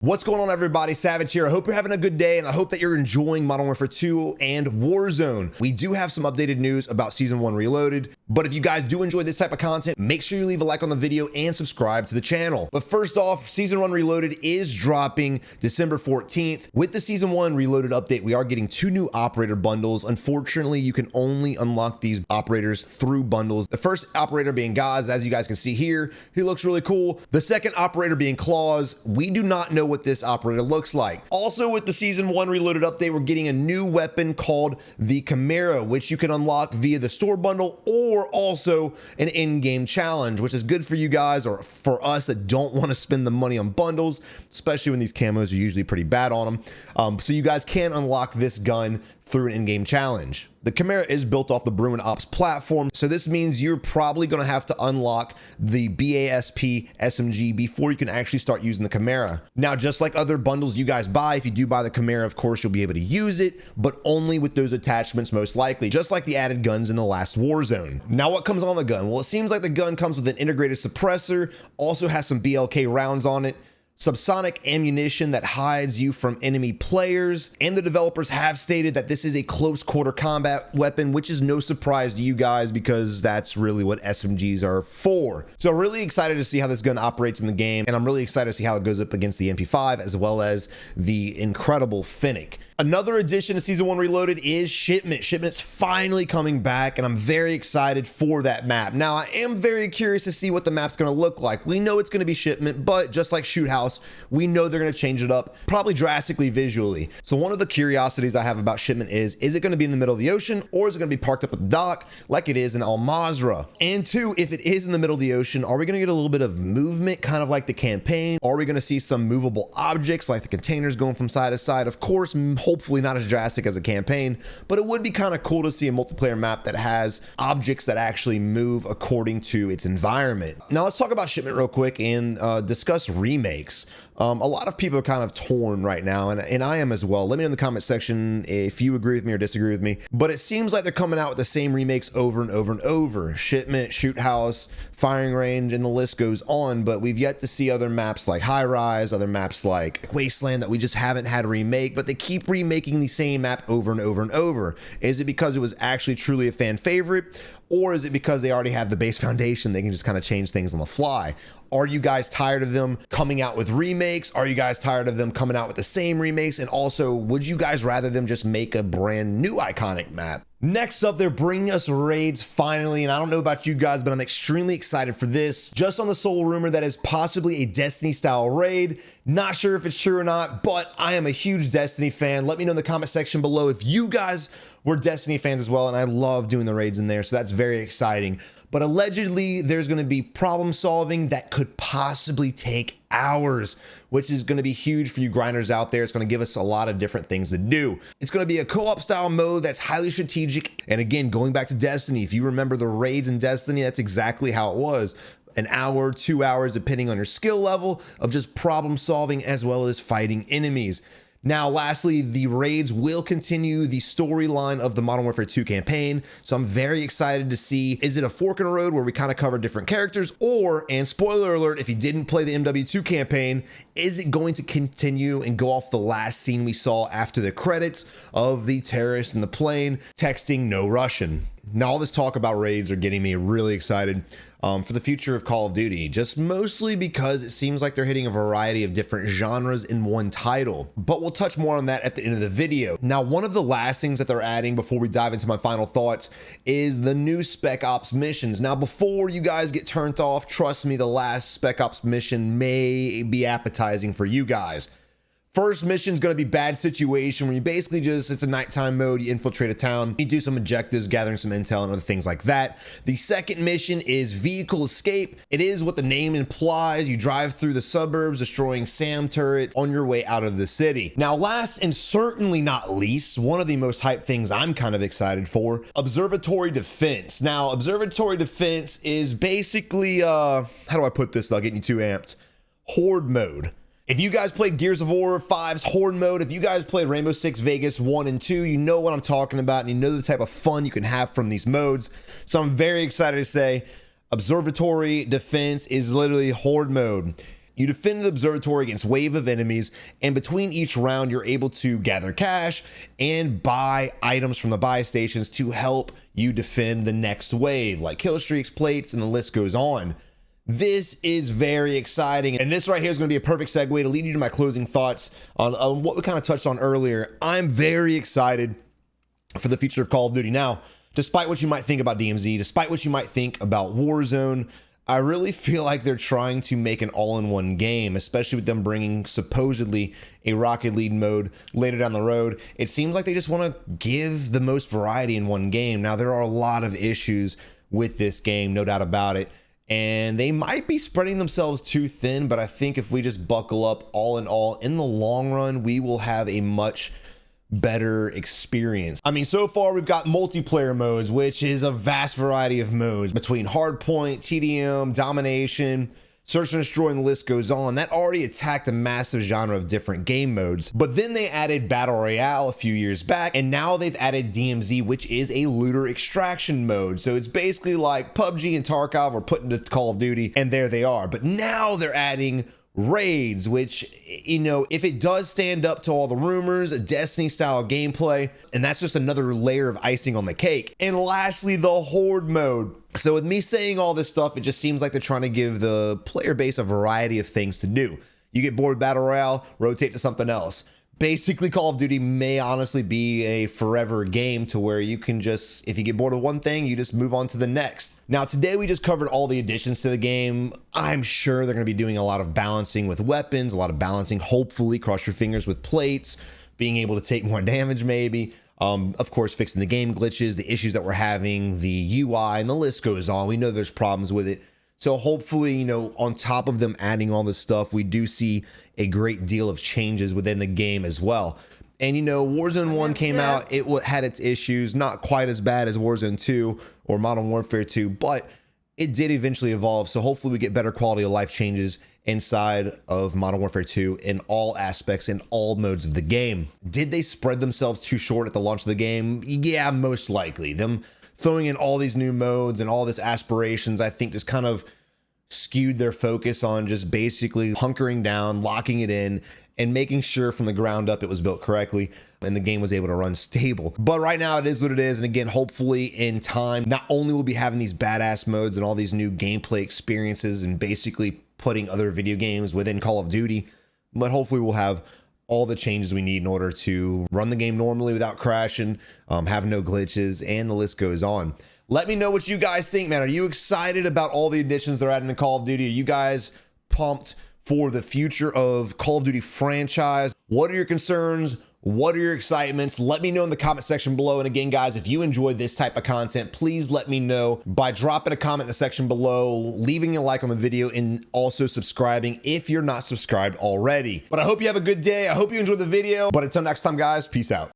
What's going on, everybody? Savage here. I hope you're having a good day, and I hope that you're enjoying Modern Warfare 2 and Warzone. We do have some updated news about Season 1 Reloaded, but if you guys do enjoy this type of content, make sure you leave a like on the video and subscribe to the channel. But first off, Season 1 Reloaded is dropping December 14th. With the Season 1 Reloaded update, we are getting 2 new operator bundles. Unfortunately, you can only unlock these operators through bundles. The first operator being Gaz, as you guys can see here, he looks really cool. The second operator being Claws. We do not know what this operator looks like. Also, with the Season 1 Reloaded update, we're getting a new weapon called the Chimera, which you can unlock via the store bundle or also an in-game challenge, which is good for you guys or for us that don't want to spend the money on bundles, especially when these camos are usually pretty bad on them. So you guys can unlock this gun through an in-game challenge. The Chimera is built off the Bruin Ops platform, so this means you're probably going to have to unlock the BASP SMG before you can actually start using the Chimera. Now, just like other bundles you guys buy, if you do buy the Chimera, of course, you'll be able to use it, but only with those attachments most likely, just like the added guns in the last Warzone. Now, what comes on the gun? Well, it seems like the gun comes with an integrated suppressor, also has some BLK rounds on it, subsonic ammunition that hides you from enemy players, and the developers have stated that this is a close quarter combat weapon, which is no surprise to you guys because that's really what SMGs are for. So really excited to see how this gun operates in the game, and I'm really excited to see how it goes up against the MP5 as well as the incredible Fennec. Another addition to Season 1 Reloaded is Shipment. Shipment's finally coming back, and I'm very excited for that map. Now, I am very curious to see what the map's going to look like. We know it's going to be Shipment, but just like Shoot House, we know they're going to change it up, probably drastically visually. So one of the curiosities I have about Shipment is it going to be in the middle of the ocean, or is it going to be parked up at the dock like it is in Al Mazrah? And two, if it is in the middle of the ocean, are we going to get a little bit of movement, kind of like the campaign? Are we going to see some movable objects like the containers going from side to side? Of course, hopefully not as drastic as a campaign, but it would be kind of cool to see a multiplayer map that has objects that actually move according to its environment. Now let's talk about Shipment real quick and discuss remakes. A lot of people are kind of torn right now, and I am as well. Let me know in the comment section if you agree with me or disagree with me. But it seems like they're coming out with the same remakes over and over and over. Shipment, Shoot House, Firing Range, and the list goes on. But we've yet to see other maps like High Rise, other maps like Wasteland that we just haven't had a remake, but they keep remaking the same map over and over and over. Is it because it was actually truly a fan favorite? Or is it because they already have the base foundation, they can just kind of change things on the fly? Are you guys tired of them coming out with remakes? Are you guys tired of them coming out with the same remakes? And also, would you guys rather them just make a brand new iconic map? Next up, they're bringing us raids finally, and I don't know about you guys, but I'm extremely excited for this. Just on the sole rumor that is possibly a Destiny style raid. Not sure if it's true or not, but I am a huge Destiny fan. Let me know in the comment section below if you guys were Destiny fans as well, and I love doing the raids in there, so that's very exciting. But allegedly, there's going to be problem solving that could possibly take hours, which is going to be huge for you grinders out there. It's going to give us a lot of different things to do. It's going to be a co-op style mode that's highly strategic. And again, going back to Destiny, if you remember the raids in Destiny, that's exactly how it was. An hour, 2 hours, depending on your skill level of just problem solving as well as fighting enemies. Now, lastly, the raids will continue the storyline of the Modern Warfare 2 campaign. So I'm very excited to see, is it a fork in the road where we kind of cover different characters, or, and spoiler alert, if you didn't play the MW2 campaign, is it going to continue and go off the last scene we saw after the credits of the terrorist in the plane texting no Russian? Now, all this talk about raids are getting me really excited for the future of Call of Duty, just mostly because it seems like they're hitting a variety of different genres in one title, but we'll touch more on that at the end of the video. Now, one of the last things that they're adding before we dive into my final thoughts is the new Spec Ops missions. Now, before you guys get turned off, trust me, the last Spec Ops mission may be appetizing for you guys. First mission is going to be Bad Situation, where you basically just, it's a nighttime mode, you infiltrate a town, you do some objectives, gathering some intel and other things like that. The second mission is Vehicle Escape. It is what the name implies. You drive through the suburbs, destroying SAM turrets on your way out of the city. Now, last and certainly not least, one of the most hyped things I'm kind of excited for, Observatory Defense. Now, Observatory Defense is basically, how do I put this without getting you too amped? Horde Mode. If you guys played Gears of War 5's Horde Mode, if you guys played Rainbow Six Vegas 1 and 2, you know what I'm talking about, and you know the type of fun you can have from these modes. So I'm very excited to say Observatory Defense is literally Horde Mode. You defend the observatory against wave of enemies, and between each round, you're able to gather cash and buy items from the buy stations to help you defend the next wave, like kill streaks, plates, and the list goes on. This is very exciting, and this right here is going to be a perfect segue to lead you to my closing thoughts on what we kind of touched on earlier. I'm very excited for the future of Call of Duty. Now, despite what you might think about DMZ, despite what you might think about Warzone, I really feel like they're trying to make an all-in-one game, especially with them bringing supposedly a Rocket League mode later down the road. It seems like they just want to give the most variety in one game. Now, there are a lot of issues with this game, no doubt about it, and they might be spreading themselves too thin, but I think if we just buckle up all in all, in the long run, we will have a much better experience. I mean, so far we've got multiplayer modes, which is a vast variety of modes between hardpoint, TDM, domination, search and destroy, and the list goes on. That already attacked a massive genre of different game modes. But then they added Battle Royale a few years back, and now they've added DMZ, which is a looter extraction mode. So it's basically like PUBG and Tarkov were put into Call of Duty, and there they are. But now they're adding raids, which, you know, if it does stand up to all the rumors, a Destiny style gameplay, and that's just another layer of icing on the cake. And lastly, the Horde mode. So with me saying all this stuff, it just seems like they're trying to give the player base a variety of things to do. You get bored with Battle Royale, rotate to something else. Basically, Call of Duty may honestly be a forever game to where you can just, if you get bored of one thing, you just move on to the next. Now, today we just covered all the additions to the game. I'm sure they're going to be doing a lot of balancing with weapons, a lot of balancing, hopefully, cross your fingers, with plates, being able to take more damage maybe. Of course, fixing the game glitches, the issues that we're having, the UI, and the list goes on. We know there's problems with it. So hopefully, you know, on top of them adding all this stuff, we do see a great deal of changes within the game as well. And, you know, Warzone 1 came out, it had its issues, not quite as bad as Warzone 2 or Modern Warfare 2, but it did eventually evolve. So hopefully we get better quality of life changes inside of Modern Warfare 2 in all aspects, in all modes of the game. Did they spread themselves too short at the launch of the game? Yeah, most likely. Them throwing in all these new modes and all this aspirations, I think just kind of skewed their focus on just basically hunkering down, locking it in, and making sure from the ground up it was built correctly and the game was able to run stable. But right now it is what it is. And again, hopefully in time, not only will we be having these badass modes and all these new gameplay experiences and basically putting other video games within Call of Duty, but hopefully we'll have all the changes we need in order to run the game normally without crashing, have no glitches, and the list goes on. Let me know what you guys think, man. Are you excited about all the additions they're adding to Call of Duty? Are you guys pumped for the future of Call of Duty franchise? What are your concerns? What are your excitements? Let me know in the comment section below. And again, guys, if you enjoy this type of content, please let me know by dropping a comment in the section below, leaving a like on the video, and also subscribing if you're not subscribed already. But I hope you have a good day. I hope you enjoyed the video. But until next time, guys, peace out.